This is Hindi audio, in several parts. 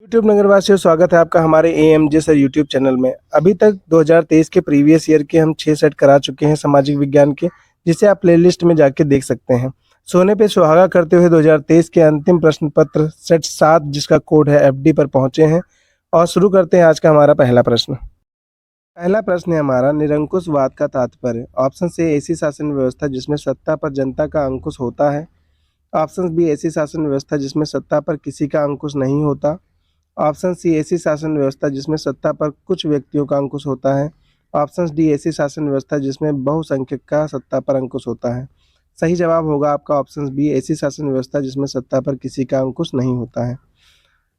यूट्यूब नगरवासियों, स्वागत है आपका हमारे एएमजे सर यूट्यूब चैनल में। अभी तक 2023 के प्रीवियस ईयर के हम 6 सेट करा चुके हैं सामाजिक विज्ञान के, जिसे आप प्लेलिस्ट में जाके देख सकते हैं। सोने पे सुहागा करते हुए 2023 के अंतिम प्रश्न पत्र सेट 7 जिसका कोड है एफडी पर पहुंचे हैं और शुरू करते हैं आज का हमारा पहला प्रश्न। पहला प्रश्न है हमारा, निरंकुशवाद का तात्पर्य। ऑप्शन ए ऐसी शासन व्यवस्था जिसमें सत्ता पर जनता का अंकुश होता है। ऑप्शन बी ऐसी शासन व्यवस्था जिसमें सत्ता पर किसी का अंकुश नहीं होता। ऑप्शन सी ऐसी शासन व्यवस्था जिसमें सत्ता पर कुछ व्यक्तियों का अंकुश होता है। ऑप्शन डी ऐसी शासन व्यवस्था जिसमें बहुसंख्यक का सत्ता पर अंकुश होता है। सही जवाब होगा आपका ऑप्शन बी ऐसी शासन व्यवस्था जिसमें सत्ता पर किसी का अंकुश नहीं होता है।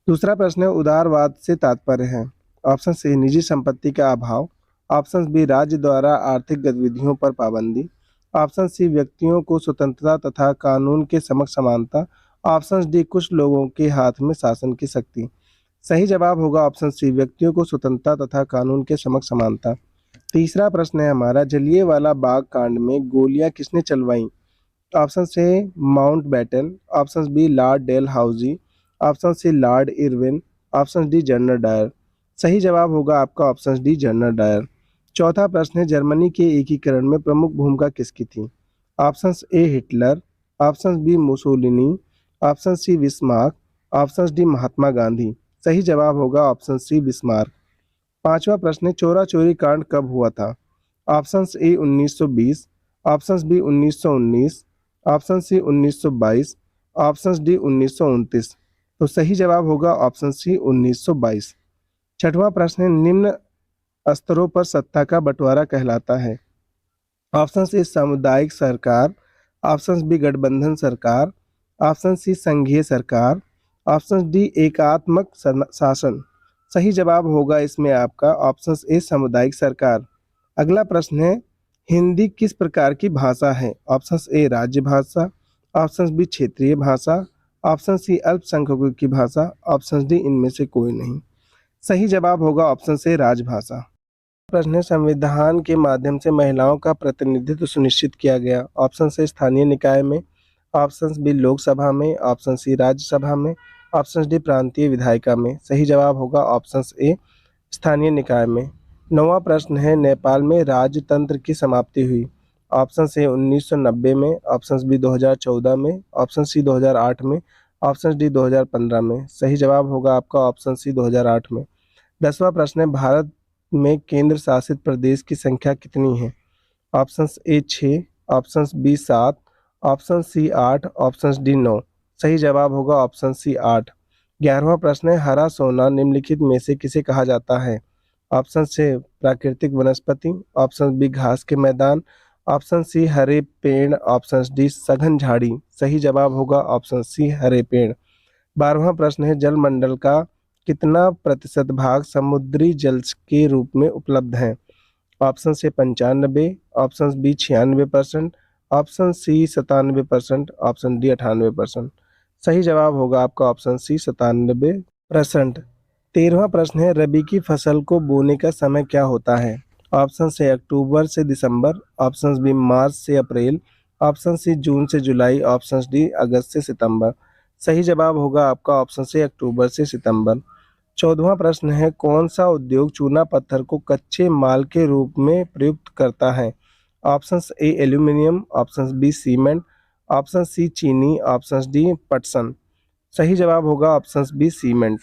दूसरा प्रश्न है, उदारवाद से तात्पर्य है। ऑप्शन सी निजी संपत्ति का अभाव। ऑप्शन बी राज्य द्वारा आर्थिक गतिविधियों पर पाबंदी। ऑप्शन सी व्यक्तियों को स्वतंत्रता तथा कानून के समक्ष समानता। ऑप्शन डी कुछ लोगों के हाथ में शासन की शक्ति। सही जवाब होगा ऑप्शन सी व्यक्तियों को स्वतंत्रता तथा कानून के समक्ष समानता। तीसरा प्रश्न है हमारा, जलियांवाला बाग कांड में गोलियां किसने चलवाई। Option A Mountbatten. Option B Lord Dalhousie. Option C Lord Irwin. Option D General Dyer. सही जवाब होगा आपका ऑप्शन डी जनरल डायर। चौथा प्रश्न है, जर्मनी के एकीकरण में प्रमुख भूमिका किसकी थी। Option A Hitler. Option B Mussolini. Option C Bismarck. Option D Mahatma Gandhi. सही जवाब होगा ऑप्शन सी बिस्मार्क। पांचवा प्रश्न है, चोरा चोरी कांड कब हुआ था। Option A 1920। Option B 1919। Option C 1922। Option D 1929। तो सही जवाब होगा ऑप्शन सी 1922। छठवां प्रश्न है, निम्न स्तरों पर सत्ता का बंटवारा कहलाता है। ऑप्शन ए सामुदायिक सरकार। ऑप्शन बी गठबंधन सरकार। ऑप्शन सी संघीय सरकार। ऑप्शन डी एकात्मक शासन। सही जवाब होगा इसमें आपका ऑप्शन ए सामुदायिक सरकार। अगला प्रश्न है, हिंदी किस प्रकार की भाषा है। ऑप्शन ए राज्य भाषा। ऑप्शन बी क्षेत्रीय भाषा। ऑप्शन सी अल्पसंख्यकों की भाषा। ऑप्शन डी इनमें से कोई नहीं। सही जवाब होगा ऑप्शन से राजभाषा। प्रश्न है, संविधान के माध्यम से महिलाओं का प्रतिनिधित्व सुनिश्चित किया गया। ऑप्शन से स्थानीय निकाय में। ऑप्शन बी लोकसभा में। ऑप्शन सी राज्यसभा में। ऑप्शन डी प्रांतीय विधायिका में। सही जवाब होगा ऑप्शन ए स्थानीय निकाय में। नौवां प्रश्न है, नेपाल में राजतंत्र की समाप्ति हुई। ऑप्शन ए 1990 में। ऑप्शन बी 2014 में। ऑप्शन सी 2008 में। ऑप्शन डी 2015 में। सही जवाब होगा आपका ऑप्शन सी 2008 में। 10वां प्रश्न है, भारत में केंद्र शासित प्रदेश की संख्या कितनी है। Option A 6। Option B 7। Option C 8। Option D 9। सही जवाब होगा ऑप्शन सी 8। 11वां प्रश्न है, हरा सोना निम्नलिखित में से किसे कहा जाता है। ऑप्शन से प्राकृतिक वनस्पति। ऑप्शन बी घास के मैदान। ऑप्शन सी हरे पेड़। ऑप्शन डी सघन झाड़ी। सही जवाब होगा ऑप्शन सी हरे पेड़। 12वां प्रश्न है, जलमंडल का कितना प्रतिशत भाग समुद्री जल के रूप में उपलब्ध है। ऑप्शन से 95। Option B 96%। Option C 97%। Option D 98%। सही जवाब होगा आपका ऑप्शन सी 97%। 13वां प्रश्न है, रबी की फसल को बोने का समय क्या होता है। ऑप्शन से अक्टूबर से दिसंबर। ऑप्शन बी मार्च से अप्रैल। ऑप्शन सी जून से जुलाई। ऑप्शन डी अगस्त से सितंबर। सही जवाब होगा आपका ऑप्शन से अक्टूबर से सितंबर। 14वां प्रश्न है, कौन सा उद्योग चूना पत्थर को कच्चे माल के रूप में प्रयुक्त करता है। Option A aluminium. Option B cement. Option C चीनी। ऑप्शन डी पटसन। सही जवाब होगा ऑप्शन बी सीमेंट।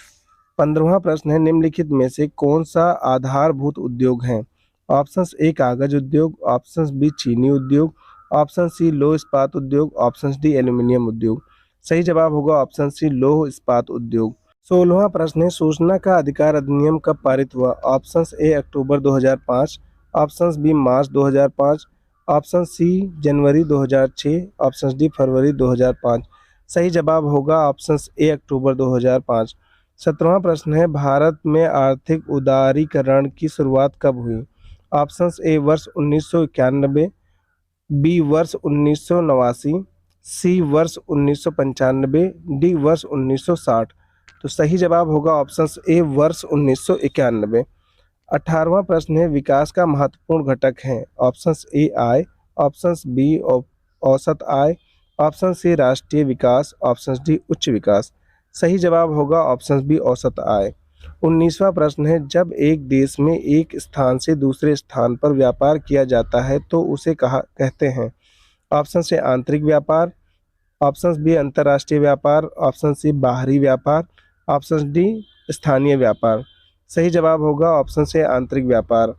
15वां प्रश्न है, निम्नलिखित में से कौन सा आधारभूत उद्योग है। ऑप्शन ए कागज उद्योग। ऑप्शन बी चीनी उद्योग। ऑप्शन सी लौह इस्पात उद्योग। ऑप्शन डी एल्यूमिनियम उद्योग। सही जवाब होगा ऑप्शन सी लौह इस्पात उद्योग। 16वां प्रश्न है, सूचना का अधिकार अधिनियम कब पारित हुआ। ऑप्शन ए अक्टूबर 2005। ऑप्शन बी मार्च 2005। ऑप्शन सी जनवरी 2006। ऑप्शन डी फरवरी 2005। सही जवाब होगा ऑप्शन ए अक्टूबर 2005। 17वां प्रश्न है, भारत में आर्थिक उदारीकरण की शुरुआत कब हुई। ऑप्शन ए वर्ष 1991। बी वर्ष 1989। सी वर्ष 1995। डी वर्ष 1960। तो सही जवाब होगा ऑप्शन ए वर्ष 1991। 18वां प्रश्न है, विकास का महत्वपूर्ण घटक है। ऑप्शन ए आय। ऑप्शन बी औसत आय। ऑप्शन सी राष्ट्रीय विकास। ऑप्शन डी उच्च विकास। सही जवाब होगा ऑप्शन बी औसत आय। 19वां प्रश्न है, जब एक देश में एक स्थान से दूसरे स्थान पर व्यापार किया जाता है तो उसे कहा कहते हैं? ऑप्शन से आंतरिक व्यापार, ऑप्शन बी अंतर्राष्ट्रीय व्यापार, ऑप्शन सी बाहरी व्यापार, ऑप्शन डी स्थानीय व्यापार। सही जवाब होगा ऑप्शन से आंतरिक व्यापार।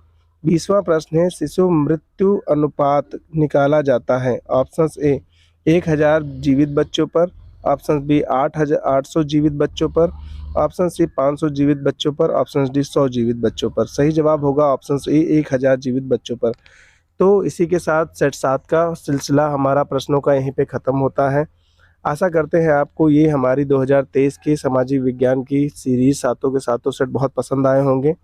20वां प्रश्न है, शिशु मृत्यु अनुपात निकाला जाता है? ऑप्शन ए 1000 जीवित बच्चों पर, ऑप्शन बी 800 जीवित बच्चों पर, ऑप्शन सी 500 जीवित बच्चों पर, ऑप्शन डी 100 जीवित बच्चों पर। सही जवाब होगा ऑप्शन ए 1000 जीवित बच्चों पर। तो इसी के साथ सेट 7 का सिलसिला हमारा प्रश्नों का यहीं पे ख़त्म होता है। आशा करते हैं आपको ये हमारी 2023 के सामाजिक विज्ञान की सीरीज़ सातों के सातों सेट बहुत पसंद आए होंगे।